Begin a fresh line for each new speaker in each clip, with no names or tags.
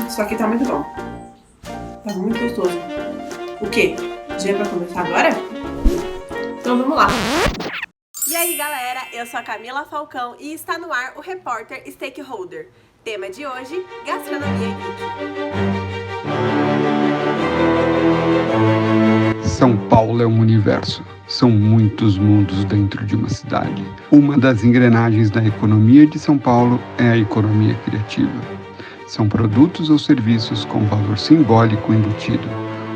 Isso aqui tá muito bom. Tá muito gostoso. O quê? Já é pra começar agora? Então vamos lá. E aí galera, eu sou a Camila Falcão e está no ar o Repórter Stakeholder. Tema de hoje, gastronomia geek.
São Paulo é um universo. São muitos mundos dentro de uma cidade. Uma das engrenagens da economia de São Paulo é a economia criativa. São produtos ou serviços com valor simbólico embutido,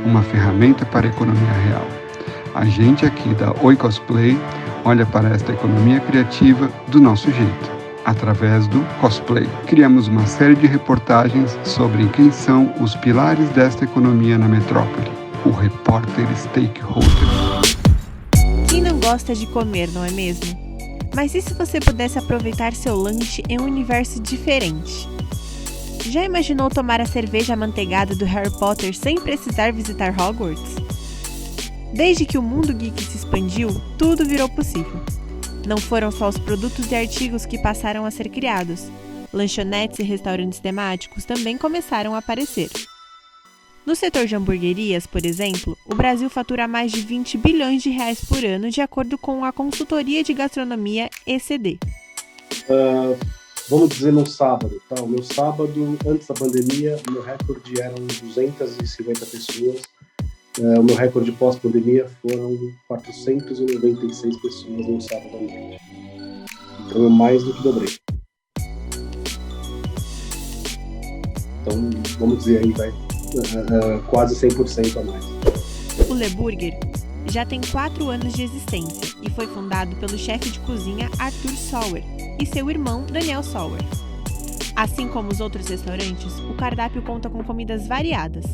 uma ferramenta para a economia real. A gente aqui da Oi Cosplay olha para esta economia criativa do nosso jeito, através do cosplay. Criamos uma série de reportagens sobre quem são os pilares desta economia na metrópole, o Repórter Stakeholder.
Quem não gosta de comer, não é mesmo? Mas e se você pudesse aproveitar seu lanche em um universo diferente? Já imaginou tomar a cerveja amanteigada do Harry Potter sem precisar visitar Hogwarts? Desde que o mundo geek se expandiu, tudo virou possível. Não foram só os produtos e artigos que passaram a ser criados. Lanchonetes e restaurantes temáticos também começaram a aparecer. No setor de hamburguerias, por exemplo, o Brasil fatura mais de 20 bilhões de reais por ano, de acordo com a consultoria de gastronomia ECD.
Vamos dizer no sábado, tá? O meu sábado, antes da pandemia, o meu recorde eram 250 pessoas. O meu recorde pós-pandemia foram 496 pessoas no sábado à noite. Então eu mais do que dobrei. Então, vamos dizer aí, quase 100% a mais.
O Le Burger já tem 4 anos de existência e foi fundado pelo chefe de cozinha Arthur Sauer e seu irmão Daniel Sauer. Assim como os outros restaurantes, o cardápio conta com comidas variadas,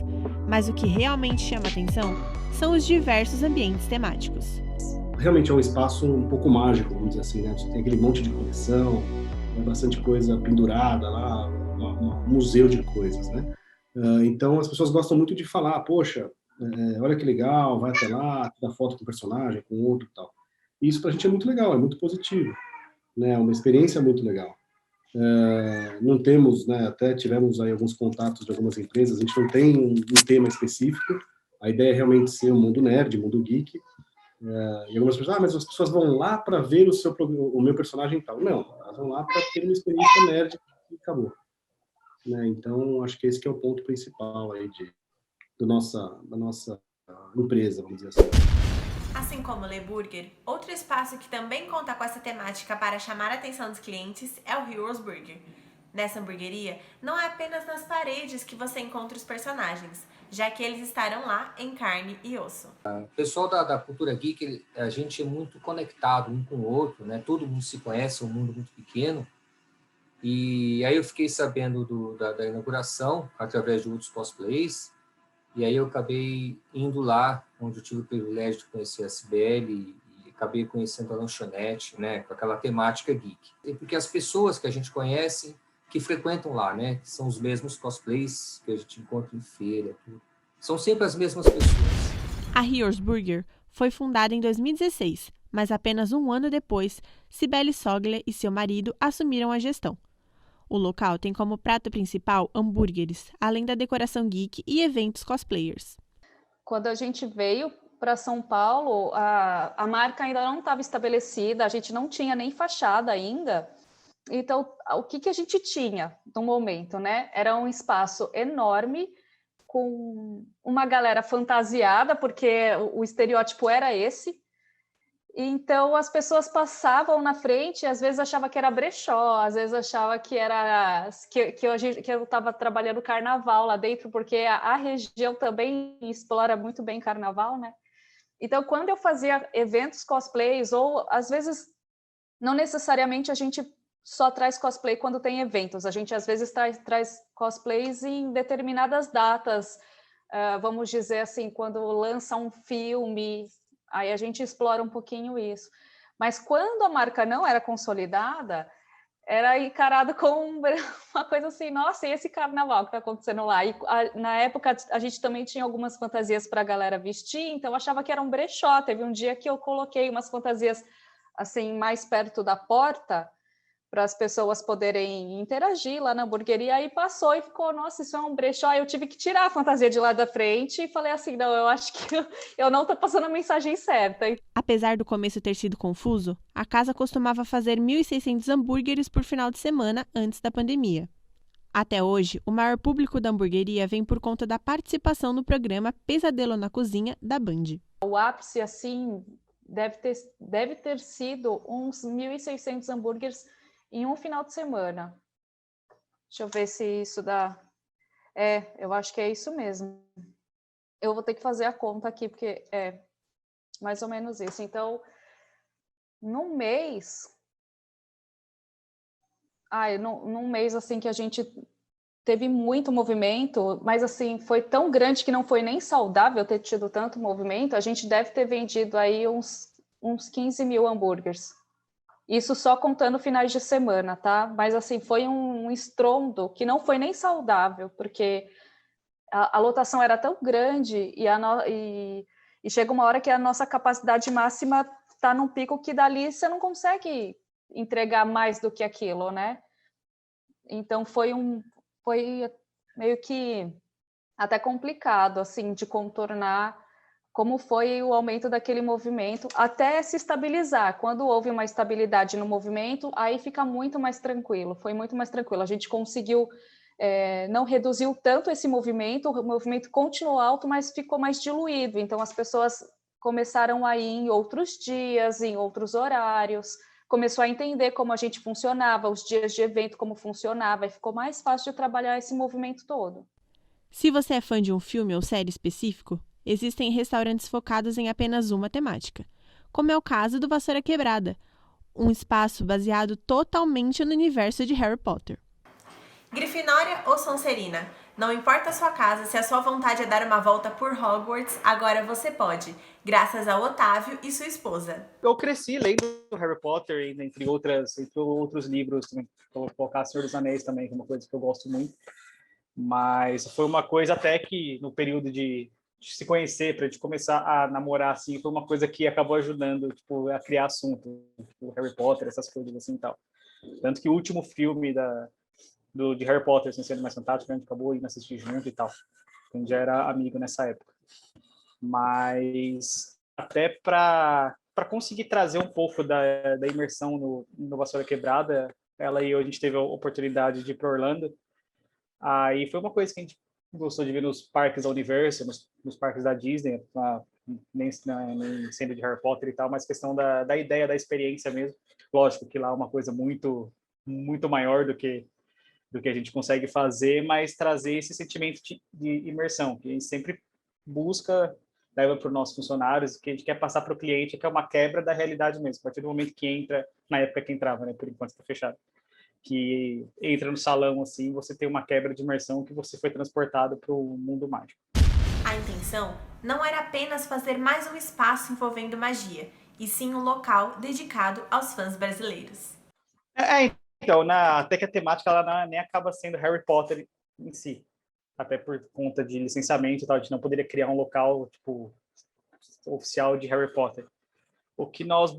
mas o que realmente chama atenção são os diversos ambientes temáticos.
Realmente é um espaço um pouco mágico, vamos dizer assim, né? Tem aquele monte de coleção, bastante coisa pendurada lá, um museu de coisas, né? Então as pessoas gostam muito de falar, poxa, olha que legal, vai até lá, tirar foto com o personagem, com outro e tal. E isso pra gente é muito legal, é muito positivo, né? É uma experiência muito legal. Não temos, né, até tivemos aí alguns contatos de algumas empresas, a gente não tem um tema específico, a ideia é realmente ser um mundo nerd, um mundo geek, e algumas pessoas, mas as pessoas vão lá para ver o meu personagem e tal. Não, elas vão lá para ter uma experiência nerd e acabou. Né? Então, acho que esse que é o ponto principal aí da nossa empresa, vamos dizer assim.
Assim como o Le Burger, outro espaço que também conta com essa temática para chamar a atenção dos clientes é o Heroes Burger. Nessa hamburgueria, não é apenas nas paredes que você encontra os personagens, já que eles estarão lá em carne e osso.
O pessoal da cultura geek, a gente é muito conectado um com o outro, né? Todo mundo se conhece, é um mundo muito pequeno. E aí eu fiquei sabendo da inauguração através de outros cosplays. E aí eu acabei indo lá, onde eu tive o privilégio de conhecer a Cibele e acabei conhecendo a lanchonete, né, com aquela temática geek. E porque as pessoas que a gente conhece, que frequentam lá, né, que são os mesmos cosplays que a gente encontra em feira, tudo, são sempre as mesmas pessoas.
A Heroes Burger foi fundada em 2016, mas apenas um ano depois, Cibele Soglia e seu marido assumiram a gestão. O local tem como prato principal hambúrgueres, além da decoração geek e eventos cosplayers.
Quando a gente veio para São Paulo, a marca ainda não estava estabelecida, a gente não tinha nem fachada ainda. Então, o que a gente tinha no momento, né? Era um espaço enorme, com uma galera fantasiada, porque o estereótipo era esse. Então, as pessoas passavam na frente e às vezes achava que era brechó, às vezes achava que era que eu estava trabalhando carnaval lá dentro, porque a região também explora muito bem carnaval, né? Então, quando eu fazia eventos cosplays, ou às vezes não necessariamente a gente só traz cosplay quando tem eventos, a gente às vezes traz cosplays em determinadas datas, vamos dizer assim, quando lança um filme. Aí a gente explora um pouquinho isso. Mas quando a marca não era consolidada, era encarado como uma coisa assim, nossa, e esse carnaval que está acontecendo lá? E na época a gente também tinha algumas fantasias para a galera vestir, então eu achava que era um brechó. Teve um dia que eu coloquei umas fantasias assim mais perto da porta, para as pessoas poderem interagir lá na hamburgueria, aí passou e ficou, nossa, isso é um brechó. Aí eu tive que tirar a fantasia de lá da frente e falei assim, não, eu acho que eu não estou passando a mensagem certa.
Apesar do começo ter sido confuso, a casa costumava fazer 1.600 hambúrgueres por final de semana antes da pandemia. Até hoje, o maior público da hamburgueria vem por conta da participação no programa Pesadelo na Cozinha, da Band.
O ápice, assim, deve ter sido uns 1.600 hambúrgueres em um final de semana. Deixa eu ver se isso dá... eu acho que é isso mesmo. Eu vou ter que fazer a conta aqui, porque é mais ou menos isso. Então, num mês... num mês, assim, que a gente teve muito movimento, mas, assim, foi tão grande que não foi nem saudável ter tido tanto movimento, a gente deve ter vendido aí uns 15 mil hambúrgueres. Isso só contando finais de semana, tá? Mas, assim, foi um estrondo que não foi nem saudável, porque a lotação era tão grande e chega uma hora que a nossa capacidade máxima está num pico que dali você não consegue entregar mais do que aquilo, né? Então, foi meio que até complicado, assim, de contornar como foi o aumento daquele movimento, até se estabilizar. Quando houve uma estabilidade no movimento, aí fica muito mais tranquilo, foi muito mais tranquilo. A gente conseguiu, não reduziu tanto esse movimento, o movimento continuou alto, mas ficou mais diluído. Então, as pessoas começaram a ir em outros dias, em outros horários, começou a entender como a gente funcionava, os dias de evento, como funcionava, e ficou mais fácil de trabalhar esse movimento todo.
Se você é fã de um filme ou série específico, existem restaurantes focados em apenas uma temática, como é o caso do Vassoura Quebrada, um espaço baseado totalmente no universo de Harry Potter.
Grifinória ou Sonserina? Não importa a sua casa, se a sua vontade é dar uma volta por Hogwarts, agora você pode, graças ao Otávio e sua esposa.
Eu cresci lendo Harry Potter, entre outros livros, vou colocar Senhor dos Anéis também, que é uma coisa que eu gosto muito. Mas foi uma coisa até que no período de se conhecer, para a gente começar a namorar, assim, foi uma coisa que acabou ajudando, tipo, a criar assunto, tipo, Harry Potter, essas coisas assim e tal. Tanto que o último filme de Harry Potter, Sem Ser Mais Fantástico, a gente acabou indo assistir junto e tal. A gente já era amigo nessa época. Mas até para conseguir trazer um pouco da imersão no Vassoura Quebrada, ela e eu, a gente teve a oportunidade de ir para Orlando. Aí foi uma coisa que a gente gostou de ver nos parques da Universal, nos parques da Disney, nem sendo de Harry Potter e tal, mas questão da ideia, da experiência mesmo. Lógico que lá é uma coisa muito, muito maior do que a gente consegue fazer, mas trazer esse sentimento de imersão, que a gente sempre busca, leva para os nossos funcionários, que a gente quer passar para o cliente, que é uma quebra da realidade mesmo, a partir do momento que entra, na época que entrava, né, por enquanto está fechado, que entra no salão, assim, você tem uma quebra de imersão que você foi transportado para o mundo mágico.
A intenção não era apenas fazer mais um espaço envolvendo magia, e sim um local dedicado aos fãs brasileiros.
Então, até que a temática ela nem acaba sendo Harry Potter em si, até por conta de licenciamento e tal, a gente não poderia criar um local, tipo, oficial de Harry Potter. O que nós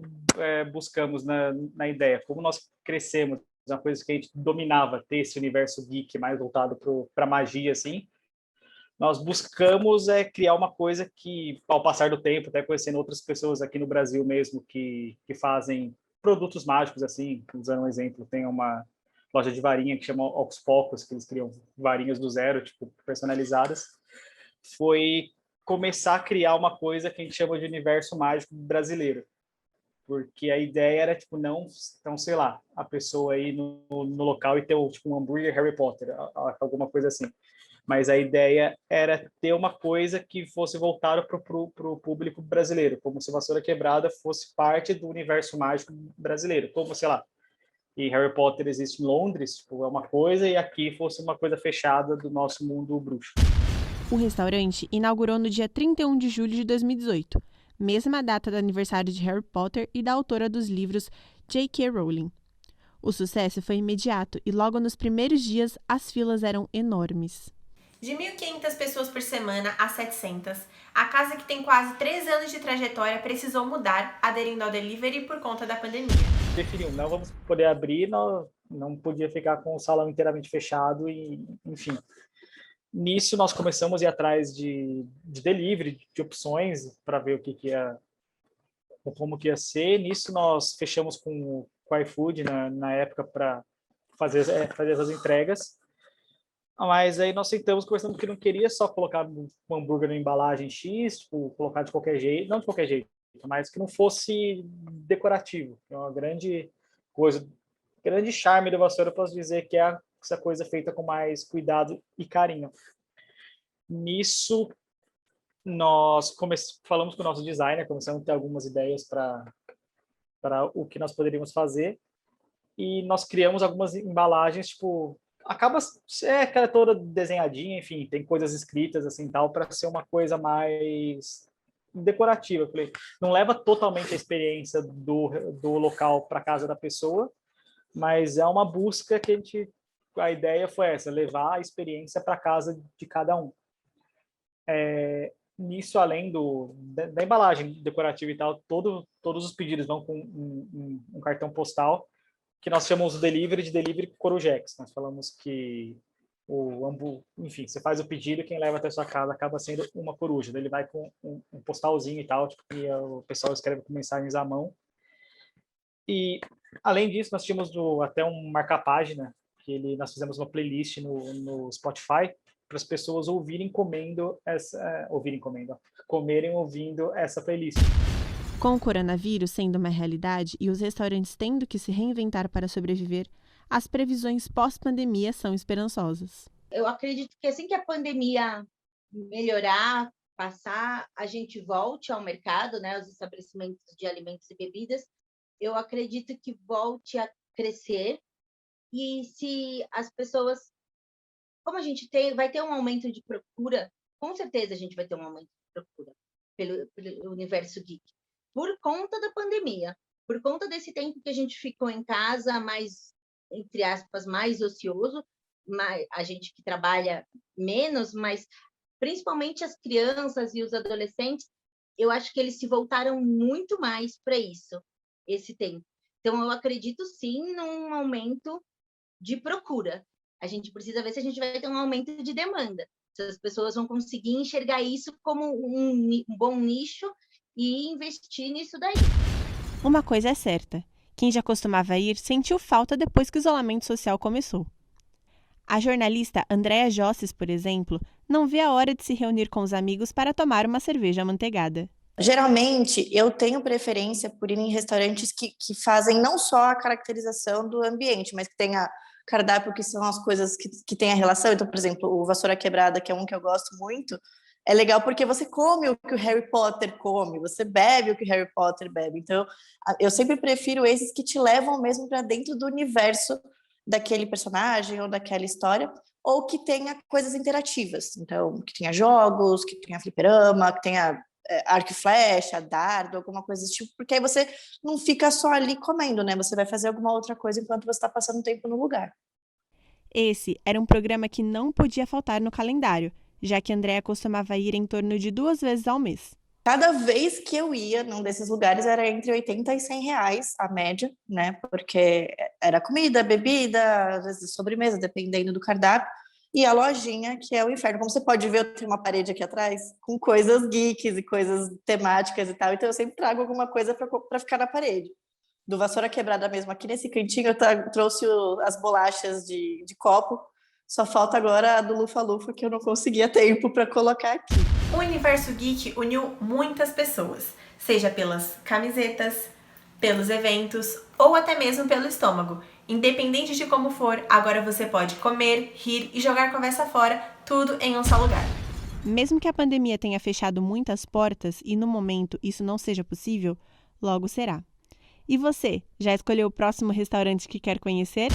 buscamos na ideia, como nós crescemos, uma coisa que a gente dominava, ter esse universo geek mais voltado para magia, assim, nós buscamos criar uma coisa que, ao passar do tempo, até conhecendo outras pessoas aqui no Brasil mesmo, que fazem produtos mágicos, assim, usando um exemplo, tem uma loja de varinha que chama Ocus Pocus, que eles criam varinhas do zero, tipo, personalizadas, foi começar a criar uma coisa que a gente chama de universo mágico brasileiro. Porque a ideia era, tipo, não, então, sei lá, a pessoa ir no local e ter, tipo, um hambúrguer Harry Potter, alguma coisa assim. Mas a ideia era ter uma coisa que fosse voltada para o público brasileiro, como se Vassoura Quebrada fosse parte do universo mágico brasileiro, como, sei lá, e Harry Potter existe em Londres, tipo, é uma coisa, e aqui fosse uma coisa fechada do nosso mundo bruxo.
O restaurante inaugurou no dia 31 de julho de 2018, mesma data do aniversário de Harry Potter e da autora dos livros J.K. Rowling. O sucesso foi imediato e logo nos primeiros dias as filas eram enormes.
De 1.500 pessoas por semana a 700, a casa que tem quase 3 anos de trajetória precisou mudar, aderindo ao delivery por conta da pandemia.
definiu, não vamos poder abrir, não podia ficar com o salão inteiramente fechado, e enfim. Nisso, nós começamos a ir atrás de delivery, de opções, para ver como que ia ser. Nisso, nós fechamos com o iFood na época para fazer essas entregas. Mas aí nós sentamos conversando que não queria só colocar um hambúrguer na embalagem X, tipo, colocar de qualquer jeito, não de qualquer jeito, mas que não fosse decorativo. É uma grande coisa, grande charme do Vassoura, eu posso dizer que é essa coisa feita com mais cuidado e carinho. Nisso, nós falamos com o nosso designer, começamos a ter algumas ideias para o que nós poderíamos fazer, e nós criamos algumas embalagens, tipo, acaba aquela toda desenhadinha, enfim, tem coisas escritas assim tal, para ser uma coisa mais decorativa. Falei, não leva totalmente a experiência do local para casa da pessoa, mas é uma busca que a ideia foi essa, levar a experiência para casa de cada um. Nisso, além da embalagem decorativa e tal, todos os pedidos vão com um cartão postal, que nós chamamos de delivery Corujex. Nós falamos que enfim, você faz o pedido, quem leva até sua casa acaba sendo uma coruja. Ele vai com um postalzinho e tal, tipo, que o pessoal escreve com mensagens à mão. E, além disso, nós tínhamos até um marca-página, nós fizemos uma playlist no Spotify, para as pessoas comerem ouvindo essa playlist.
Com o coronavírus sendo uma realidade e os restaurantes tendo que se reinventar para sobreviver, as previsões pós-pandemia são esperançosas.
Eu acredito que assim que a pandemia melhorar, passar, a gente volte ao mercado, né, os estabelecimentos de alimentos e bebidas, eu acredito que volte a crescer. E se as pessoas, como a gente vai ter um aumento de procura, com certeza a gente vai ter um aumento de procura pelo universo geek, por conta da pandemia, por conta desse tempo que a gente ficou em casa, mais, entre aspas, mais ocioso, a gente que trabalha menos, mas principalmente as crianças e os adolescentes, eu acho que eles se voltaram muito mais para isso, esse tempo. Então, eu acredito sim num aumento de procura. A gente precisa ver se a gente vai ter um aumento de demanda, se as pessoas vão conseguir enxergar isso como um bom nicho e investir nisso daí.
Uma coisa é certa, quem já costumava ir sentiu falta depois que o isolamento social começou. A jornalista Andréa Josses, por exemplo, não vê a hora de se reunir com os amigos para tomar uma cerveja amanteigada.
Geralmente, eu tenho preferência por ir em restaurantes que fazem não só a caracterização do ambiente, mas que tenha cardápio, que são as coisas que tem a relação. Então, por exemplo, o Vassoura Quebrada, que é um que eu gosto muito, é legal porque você come o que o Harry Potter come, você bebe o que o Harry Potter bebe. Então, eu sempre prefiro esses que te levam mesmo para dentro do universo daquele personagem ou daquela história, ou que tenha coisas interativas. Então, que tenha jogos, que tenha fliperama, que tenha arco e flecha, dardo, alguma coisa desse tipo, porque aí você não fica só ali comendo, né? Você vai fazer alguma outra coisa enquanto você está passando tempo no lugar.
Esse era um programa que não podia faltar no calendário, já que Andréa costumava ir em torno de 2 vezes ao mês.
Cada vez que eu ia num desses lugares era entre 80 e 100 reais a média, né? Porque era comida, bebida, às vezes sobremesa, dependendo do cardápio. E a lojinha, que é o inferno. Como você pode ver, eu tenho uma parede aqui atrás com coisas geeks e coisas temáticas e tal. Então eu sempre trago alguma coisa para ficar na parede. Do Vassoura Quebrada mesmo, aqui nesse cantinho eu trouxe as bolachas de copo. Só falta agora a do Lufa-Lufa, que eu não conseguia tempo para colocar aqui.
O Universo Geek uniu muitas pessoas, seja pelas camisetas, pelos eventos ou até mesmo pelo estômago. Independente de como for, agora você pode comer, rir e jogar conversa fora, tudo em um só lugar.
Mesmo que a pandemia tenha fechado muitas portas e no momento isso não seja possível, logo será. E você, já escolheu o próximo restaurante que quer conhecer?